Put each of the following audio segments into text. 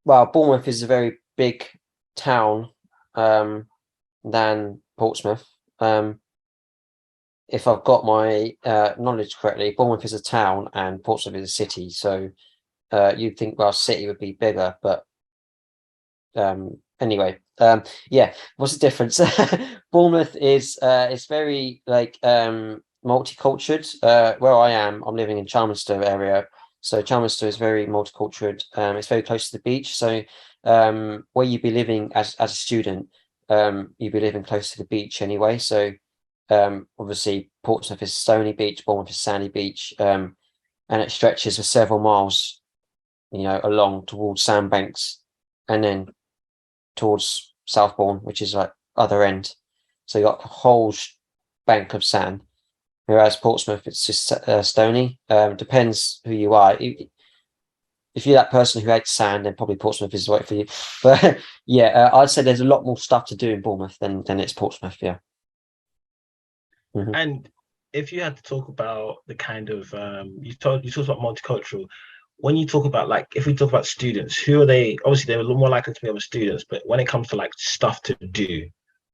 Well, Bournemouth is a very big town than Portsmouth. If I've got my knowledge correctly, Bournemouth is a town and Portsmouth is a city. So you'd think, well, city would be bigger, but anyway, yeah. What's the difference? Bournemouth is it's very like multicultural. Where I am, I'm living in Chelmsford area, so Chelmsford is very multicultural. It's very close to the beach, so where you'd be living as a student, you'd be living close to the beach anyway. So obviously Portsmouth is stony beach, Bournemouth is sandy beach, and it stretches for several miles, along towards sandbanks, and then towards Southbourne, which is like other end. So you got a whole bank of sand. Whereas Portsmouth, it's just stony. Depends who you are. If you're that person who hates sand, then probably Portsmouth is right for you. But yeah, I'd say there's a lot more stuff to do in Bournemouth than it's Portsmouth. Yeah. And if you had to talk about the kind of you talked about multicultural. When you talk about, like, if we talk about students, who are they? Obviously, they're a little more likely to be other students, but when it comes to like stuff to do,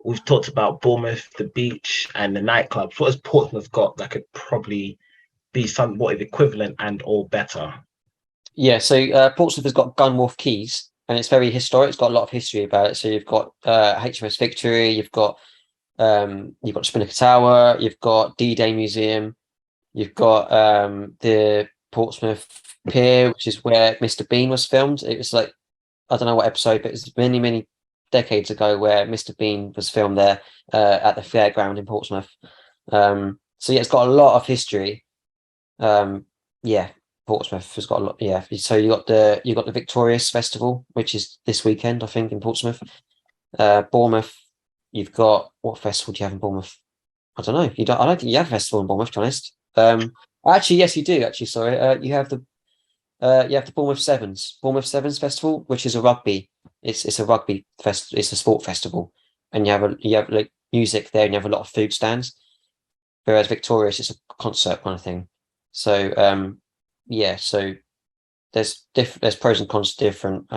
we've talked about Bournemouth, the beach, and the nightclubs. What has Portsmouth got that could probably be somewhat equivalent and or better? Yeah, so Portsmouth has got Gunwharf Quays, and it's very historic. It's got a lot of history about it. So you've got HMS Victory, you've got Spinnaker Tower, you've got D-Day Museum, you've got the Portsmouth Pier, which is where Mr. Bean was filmed. It was like, I don't know what episode, but it's many, many decades ago where Mr. Bean was filmed there at the fairground in Portsmouth. So yeah, it's got a lot of history. Yeah, Portsmouth has got a lot. Yeah, so you got the Victorious Festival, which is this weekend, I think, in Portsmouth. Bournemouth, you've got, what festival do you have in Bournemouth? I don't know. I don't think you have a festival in Bournemouth, to be honest. Actually, yes, you do. Actually, sorry. You have the Bournemouth Sevens Festival, which is a rugby. It's a rugby fest. It's a sport festival, and you have like music there, and you have a lot of food stands. Whereas Victorious, it's a concert kind of thing. So yeah, so there's pros and cons to different